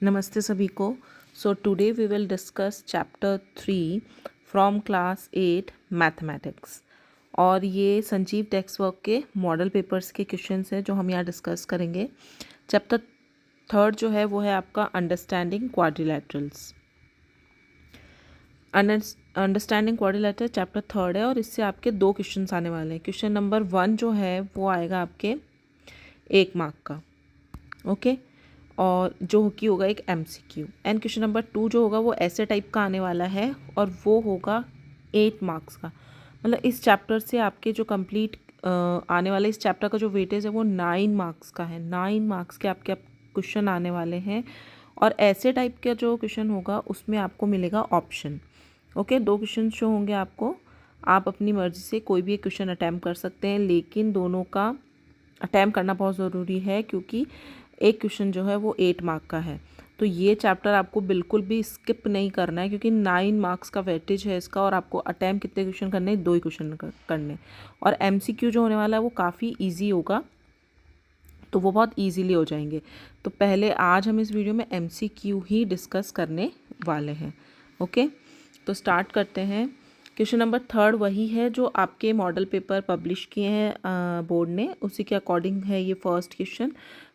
नमस्ते सभी को। So today we will discuss chapter 3 from class 8 mathematics. और ये संजीव टेक्स्ट वर्क के मॉडल पेपर्स के क्वेश्चंस हैं जो हम यहाँ डिस्कस करेंगे। चैप्टर 3 जो है वो है आपका अंडरस्टैंडिंग क्वाड्रिलैटरल्स। अंडरस्टैंडिंग क्वाड्रिलैटरल चैप्टर 3 है और इससे आपके 2 क्वेश्चंस आने वाले हैं। क्वेश्चन नंबर 1 जो है वो आएगा आपके 1 मार्क का, ओके और जो कि होगा एक MCQ। एंड क्वेश्चन नंबर 2 जो होगा वो ऐसे टाइप का आने वाला है और वो होगा 8 मार्क्स का। मतलब इस चैप्टर से आपके जो कंप्लीट आने वाले इस चैप्टर का जो वेटेज है वो 9 मार्क्स का है। 9 मार्क्स के आपके क्वेश्चन आने वाले हैं और ऐसे टाइप का जो क्वेश्चन होगा उसमें आपको मिलेगा ऑप्शन। ओके 2 क्वेश्चन जो होंगे आपको, आप अपनी मर्जी से कोई भी एक क्वेश्चन अटैम्प्ट कर सकते हैं, लेकिन दोनों का अटैम्प्ट करना बहुत ज़रूरी है क्योंकि एक क्वेश्चन जो है वो 8 मार्क का है। तो ये चैप्टर आपको बिल्कुल भी स्किप नहीं करना है क्योंकि 9 मार्क्स का वेटेज है इसका और आपको अटैम्प्ट कितने क्वेश्चन करने हैं, 2 ही क्वेश्चन करने। और MCQ जो होने वाला है वो काफ़ी ईजी होगा, तो वो बहुत ईजीली हो जाएंगे। तो पहले आज हम इस वीडियो में MCQ ही डिस्कस करने वाले हैं। ओके तो स्टार्ट करते हैं। क्वेश्चन नंबर 3 वही है जो आपके मॉडल पेपर पब्लिश किए हैं बोर्ड ने, उसी के अकॉर्डिंग है ये फर्स्ट क्वेश्चन।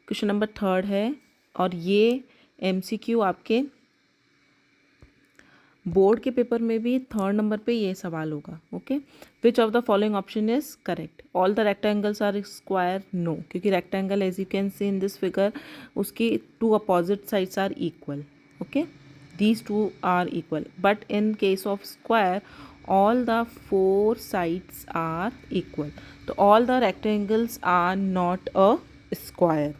क्वेश्चन नंबर 3 है और ये MCQ आपके बोर्ड के पेपर में भी 3rd नंबर पे ये सवाल होगा। Okay which of the following option is correct? All the rectangles are square? No, क्योंकि rectangle as you can see in this figure उसकी 2 opposite sides are equal. Okay these 2 are equal, but in case of square all the 4 sides are equal, so all the rectangles are not a square.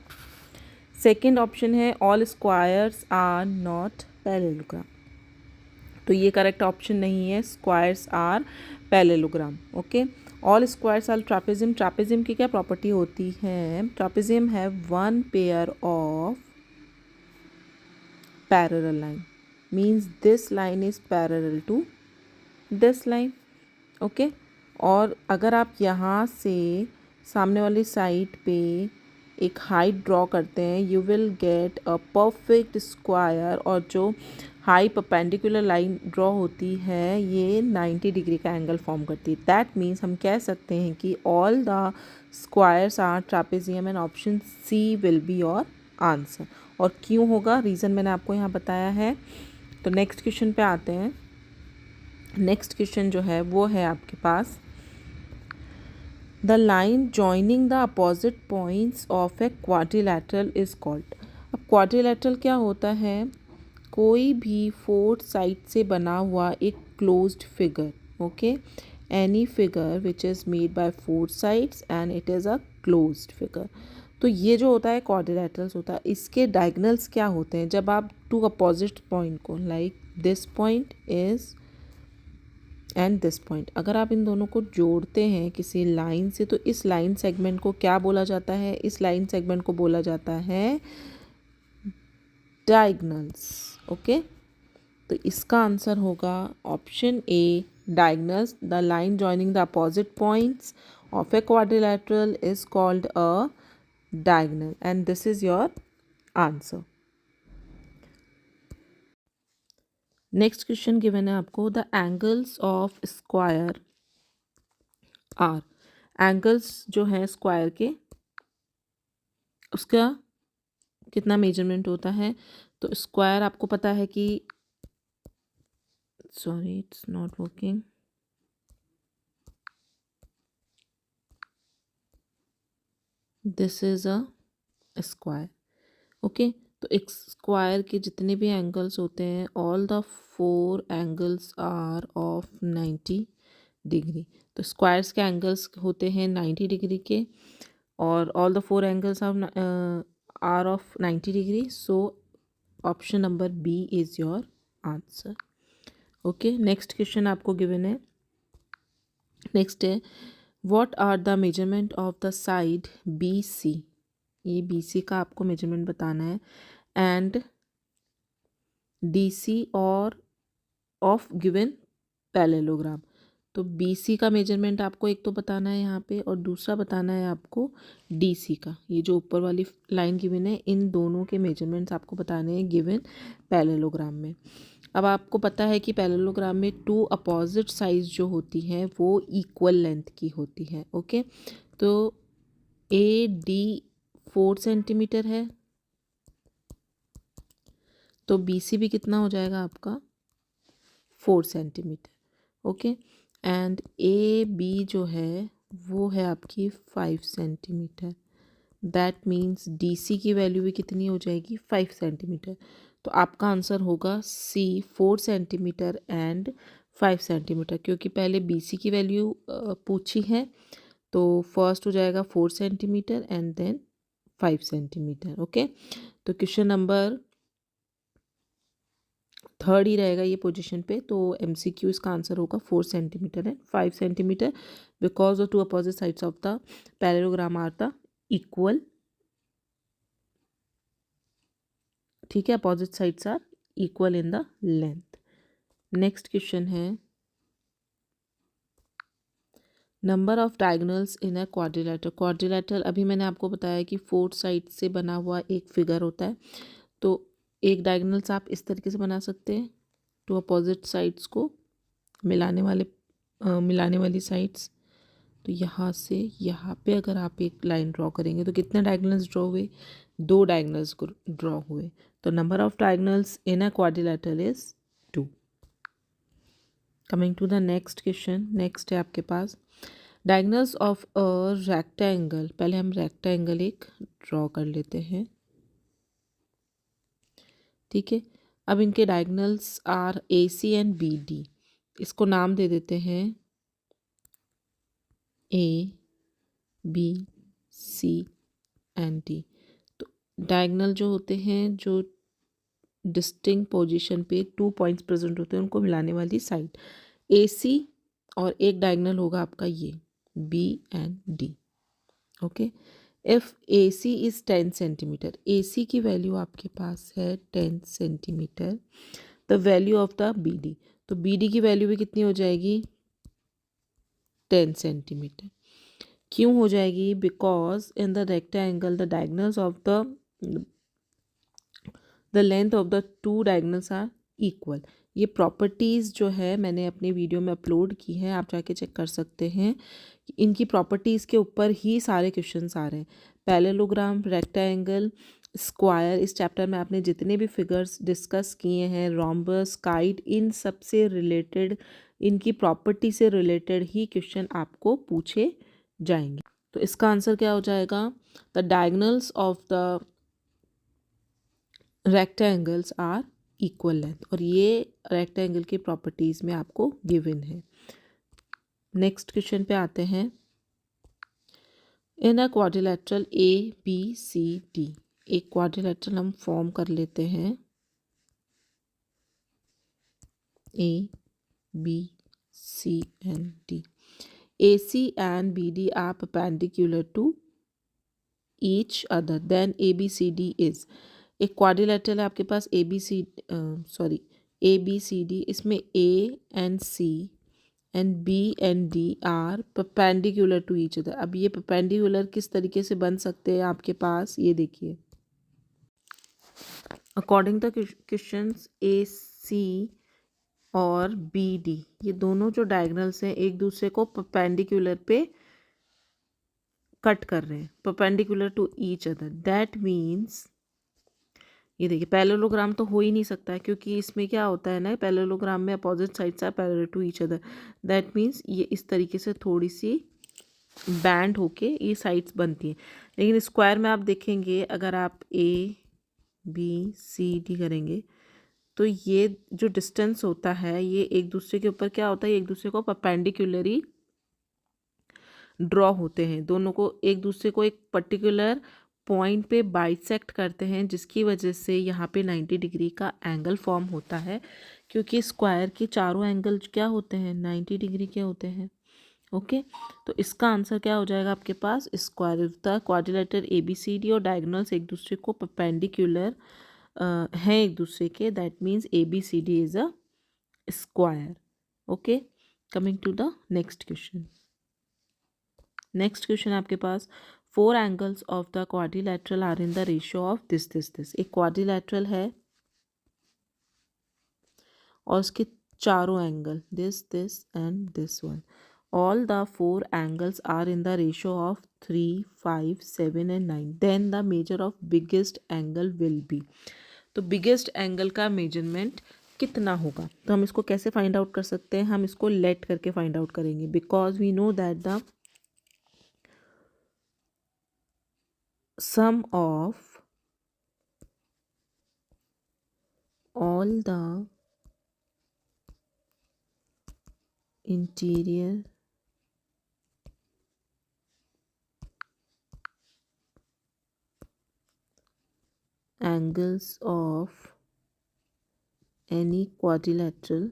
Second option है all squares are not parallelogram, तो ये correct option नहीं है, squares are parallelogram. Okay all squares are trapezium. Trapezium की क्या property होती है? Trapezium है 1 pair of parallel line, means this line is parallel to this line. Okay और अगर आप यहाँ से सामने वाली साइड पे एक हाइट ड्रॉ करते हैं you will get a perfect square, और जो हाई परपेंडिकुलर लाइन ड्रॉ होती है ये 90 डिग्री का एंगल फॉर्म करती है। दैट मीन्स हम कह सकते हैं कि all the squares are trapezium and option C will be your answer. और क्यों होगा, रीज़न मैंने आपको यहाँ बताया है। तो नेक्स्ट क्वेश्चन पे आते हैं। नेक्स्ट क्वेश्चन जो है वो है आपके पास the line joining the opposite points of a quadrilateral is called. अब क्वाड्रिलैटरल क्या होता है? कोई भी 4 साइड से बना हुआ एक closed figure. Okay any figure which is made by 4 sides and it is a closed figure. तो ये जो होता है क्वाड्रिलैटरल्स होता है, इसके डायगनल्स क्या होते हैं? जब आप 2 अपोजिट पॉइंट को like this point is and this point, अगर आप इन दोनों को जोड़ते हैं किसी लाइन से तो इस लाइन सेगमेंट को क्या बोला जाता है? इस लाइन सेगमेंट को बोला जाता है डायगनल्स। ओके तो इसका आंसर होगा option A diagonals. The line joining the opposite points of a quadrilateral is called a diagonal and this is your answer. Next question given है आपको the angles of square are. Angles जो है square के उसका कितना measurement होता है? तो स्क्वायर आपको पता है कि sorry it's not working, this is a square. Okay तो एक स्क्वायर के जितने भी एंगल्स होते हैं all the 4 angles are of 90 degree. तो स्क्वायर्स के एंगल्स होते हैं 90 डिग्री के और all the 4 angles are of 90 degree. So option number B is your answer. Okay next question आपको गिवन है। नेक्स्ट है what are the measurement of the side BC। ये BC का आपको मेजरमेंट बताना है एंड DC और ऑफ गिवन पैरेललोग्राम। तो BC का मेजरमेंट आपको एक तो बताना है यहाँ पे, और दूसरा बताना है आपको DC का। ये जो ऊपर वाली लाइन गिवन है, इन दोनों के मेजरमेंट्स आपको बताने हैं गिवन पैरेललोग्राम में। अब आपको पता है कि पैरेललोग्राम में टू अपोजिट साइड्स जो होती हैं वो इक्वल लेंथ की होती हैं। ओके, तो AD 4 सेंटीमीटर है, तो BC भी कितना हो जाएगा आपका 4 सेंटीमीटर। ओके, एंड AB जो है वो है आपकी 5 सेंटीमीटर। दैट मीन्स DC की वैल्यू भी कितनी हो जाएगी 5 सेंटीमीटर। तो आपका आंसर होगा C 4 सेंटीमीटर एंड 5 सेंटीमीटर, क्योंकि पहले BC की वैल्यू पूछी है, तो फर्स्ट हो जाएगा 4 centimetre and then 5 centimeter. Okay, तो क्वेश्चन नंबर 3 ही रहेगा ये पोजीशन पे। तो MCQ इसका आंसर होगा 4 centimetre and 5 centimetre, because of two opposite sides of the parallelogram are the equal. ठीक है, opposite sides are equal in the length. Next question है number of diagonals in a quadrilateral. Quadrilateral अभी मैंने आपको बताया कि 4 side से बना हुआ एक फिगर होता है। तो एक डायगोनल्स आप इस तरीके से बना सकते हैं, टू अपोजिट साइड्स को मिलाने वाली साइड्स। तो यहाँ से यहाँ पे अगर आप एक लाइन ड्रॉ करेंगे तो कितने डायगोनल्स ड्रॉ हुए, 2 डायगोनल्स ड्रॉ हुए। तो number of diagonals in a quadrilateral is 2। Coming to the next question, next है आपके पास डायगोनल्स ऑफ अ रेक्टेंगल। पहले हम रेक्टेंगल एक ड्रॉ कर लेते हैं। ठीक है, अब इनके diagonals are AC and BD। इसको नाम दे देते हैं ABC एंड D। तो डायगोनल जो होते हैं, जो डिस्टिंक्ट पोजीशन पे 2 पॉइंट्स प्रेजेंट होते हैं, उनको मिलाने वाली साइड AC, और एक डायगोनल होगा आपका ये B एंड D। ओके, if AC is 10 centimeter, AC की वैल्यू आपके पास है 10 centimeter, the value of the BD। तो BD की वैल्यू भी कितनी हो जाएगी 10 सेंटीमीटर। क्यों हो जाएगी, because in the rectangle the diagonals of the length of the 2 diagonals are equal. ये प्रॉपर्टीज़ जो है मैंने अपने वीडियो में अपलोड की है, आप जाके चेक कर सकते हैं। इनकी प्रॉपर्टीज़ के ऊपर ही सारे क्वेश्चंस आ रहे हैं। पैरेललोग्राम, रेक्टेंगल, स्क्वायर, इस चैप्टर में आपने जितने भी फिगर्स डिस्कस किए हैं, रोम्बस, काइट, इन सब से रिलेटेड, इनकी प्रॉपर्टी से रिलेटेड ही क्वेश्चन आपको पूछे जाएंगे। तो इसका आंसर क्या हो जाएगा, the diagonals of the rectangles are equal length, और ये रेक्टेंगल की प्रॉपर्टीज में आपको गिवन है। नेक्स्ट क्वेश्चन पे आते हैं। इन अ क्वाड्रिलेटरल ABCD, एक क्वाड्रिलेटरल हम फॉर्म कर लेते हैं ABC and D। AC and BD are perpendicular to each other, then ABCD is। एक क्वाड्रिलेटरल है आपके पास ABCD, इसमें A and C and B and D are perpendicular to each other. अब ये परपेंडिकुलर किस तरीके से बन सकते हैं आपके पास, ये देखिए। अकॉर्डिंग द क्वेश्चंस AC और BD, ये दोनों जो डायगोनल्स हैं एक दूसरे को परपेंडिकुलर पे कट कर रहे हैं, perpendicular to each other. That means ये देखिए, पैरेललोग्राम तो हो ही नहीं सकता है, क्योंकि इसमें क्या होता है ना, पैरेललोग्राम में opposite sides are parallel to each other. That means ये इस तरीके से थोड़ी सी बैंड होके ये साइड्स बनती हैं। लेकिन स्क्वायर में आप देखेंगे, अगर आप ABCD करेंगे तो ये जो डिस्टेंस होता है ये एक दूसरे के ऊपर क्या होता है, एक दूसरे को परपेंडिकुलरी ड्रॉ होते हैं। दोनों को एक दूसरे को एक पर्टिकुलर पॉइंट पे बाइसेक्ट करते हैं, जिसकी वजह से यहाँ पे 90 डिग्री का एंगल फॉर्म होता है, क्योंकि स्क्वायर के चारों एंगल क्या होते हैं 90 डिग्री के होते हैं। ओके, तो इसका आंसर क्या हो जाएगा आपके पास, square of the quadrilateral ABCD, और डायगोनल्स एक दूसरे को परपेंडिकुलर हैं एक दूसरे के, that means ABCD is a square. Okay, coming to the next question. Next question आपके पास 4 angles of the quadrilateral are in the ratio of this. एक क्वाड्रिलेटरल है और उसके चारों angle this and this one, all the 4 angles are in the ratio of 3, 5, 7 and 9, then the measure of biggest angle will be। तो biggest angle का measurement कितना होगा? तो हम इसको कैसे फाइंड आउट कर सकते हैं? हम इसको लेट करके फाइंड आउट करेंगे, because we know that the sum of all the interior angles of any quadrilateral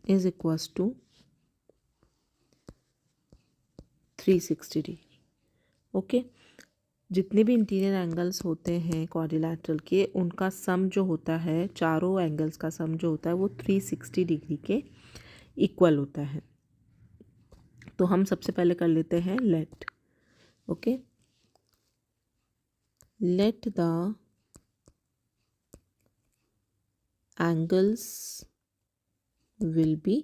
is equals to 360 degree. Okay, जितने भी इंटीरियर एंगल्स होते हैं क्वाड्रिलैटरल के, उनका सम जो होता है, चारों एंगल्स का सम जो होता है वो 360 डिग्री के इक्वल होता है। तो हम सबसे पहले कर लेते हैं let. Okay, let the angles will be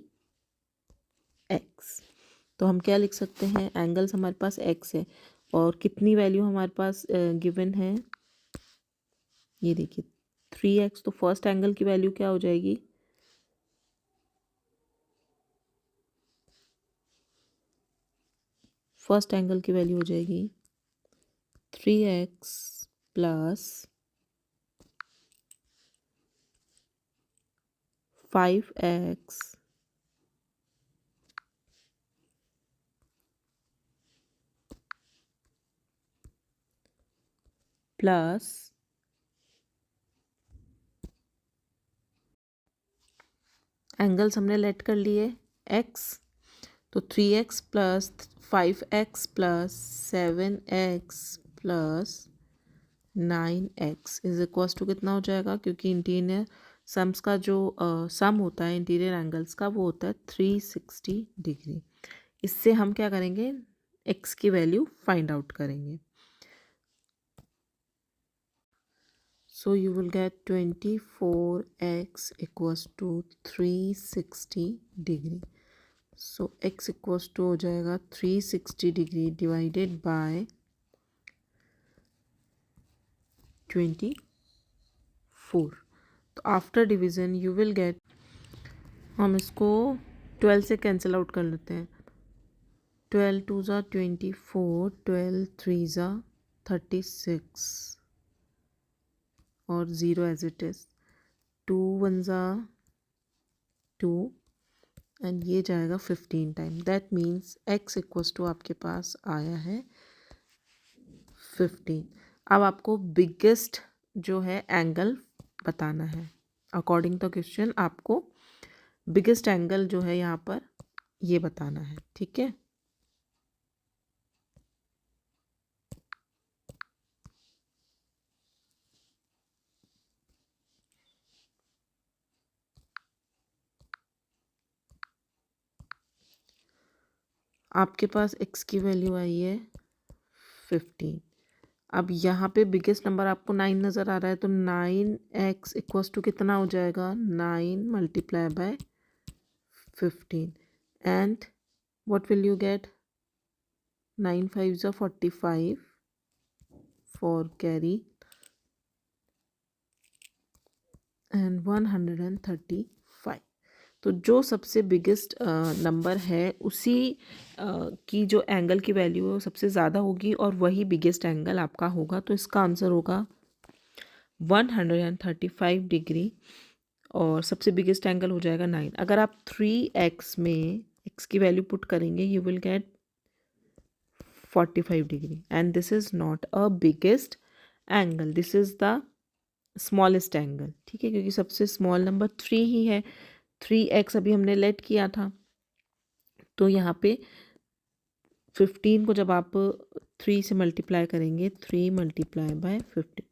X. तो हम क्या लिख सकते हैं? एंगल्स हमारे पास एक्स है और कितनी वैल्यू हमारे पास गिवन है? ये देखिए 3x। तो फर्स्ट एंगल की वैल्यू क्या हो जाएगी? फर्स्ट एंगल की वैल्यू हो जाएगी 3x plus 5x plus angles हमने लेट कर लिए x। तो 3x plus 5x plus 7x plus 9x is equals to कितना हो जाएगा? क्योंकि इंटीरियर सम्स का जो सम होता है इंटीरियर एंगल्स का, वो होता है 360 डिग्री। इससे हम क्या करेंगे? x की वैल्यू फाइंड आउट करेंगे। So you will get 24x equals to 360 degree. So x equals to हो जाएगा 360 डिग्री डिवाइडेड बाय 24। तो after division you will get, हम इसको 12 से कैंसिल आउट कर लेते हैं। 12 2 ज़ा 24, 12 3 ज़ा 36 और 0 एज इट इज़। 2 1 ज़ा 2 एंड ये जाएगा 15 time. That means x equals to आपके पास आया है 15। अब आपको बिगेस्ट जो है एंगल बताना है। अकॉर्डिंग टू क्वेश्चन आपको बिगेस्ट एंगल जो है यहाँ पर ये बताना है। ठीक है, आपके पास x की वैल्यू आई है 15। अब यहाँ पे बिगेस्ट नंबर आपको 9 नज़र आ रहा है, तो 9x इक्वल्स टू कितना हो जाएगा? 9 multiply by 15 and what will you get? 9 5 ज़ा 45 फॉर कैरी एंड 135। तो जो सबसे बिगेस्ट नंबर है उसी की जो एंगल की वैल्यू है वो सबसे ज़्यादा होगी और वही बिगेस्ट एंगल आपका होगा। तो इसका आंसर होगा 135 डिग्री और सबसे बिगेस्ट एंगल हो जाएगा 9। अगर आप 3x में x की वैल्यू पुट करेंगे you will get 45 degree and this is not a biggest angle, this is the smallest angle. ठीक है, क्योंकि सबसे स्मॉल नंबर 3 ही है। 3x अभी हमने लेट किया था, तो यहाँ पे 15 को जब आप 3 से मल्टीप्लाई करेंगे, 3 मल्टीप्लाई बाय 15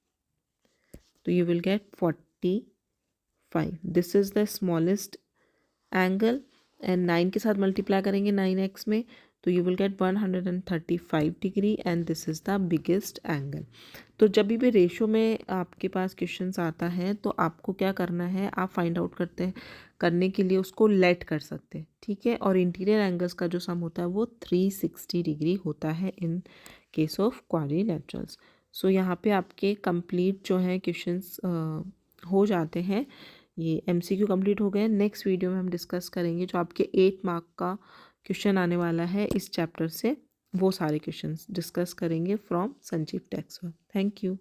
तो you will get 45. This is the smallest angle and 9 के साथ मल्टीप्लाई करेंगे 9x में, तो you will get 135 degree and this is the biggest angle. तो जब भी रेशो में आपके पास क्वेश्चंस आता है तो आपको क्या करना है, आप फाइंड आउट करने के लिए उसको लेट कर सकते हैं, ठीक है. और इंटीरियर एंगल्स का जो सम होता है वो 360 डिग्री होता है इन केस ऑफ क्वाड्रिलेटरल्स. सो यहाँ पे आपके कंप्लीट जो है क्वेश्चंस हो जाते हैं. ये MCQ कंप्लीट हो गए. नेक्स्ट वीडियो में हम डिस्कस करेंगे जो आपके 8 मार्क का क्वेश्चन आने वाला है इस चैप्टर से, वो सारे क्वेश्चंस डिस्कस करेंगे from Sanjeev text. Thank you.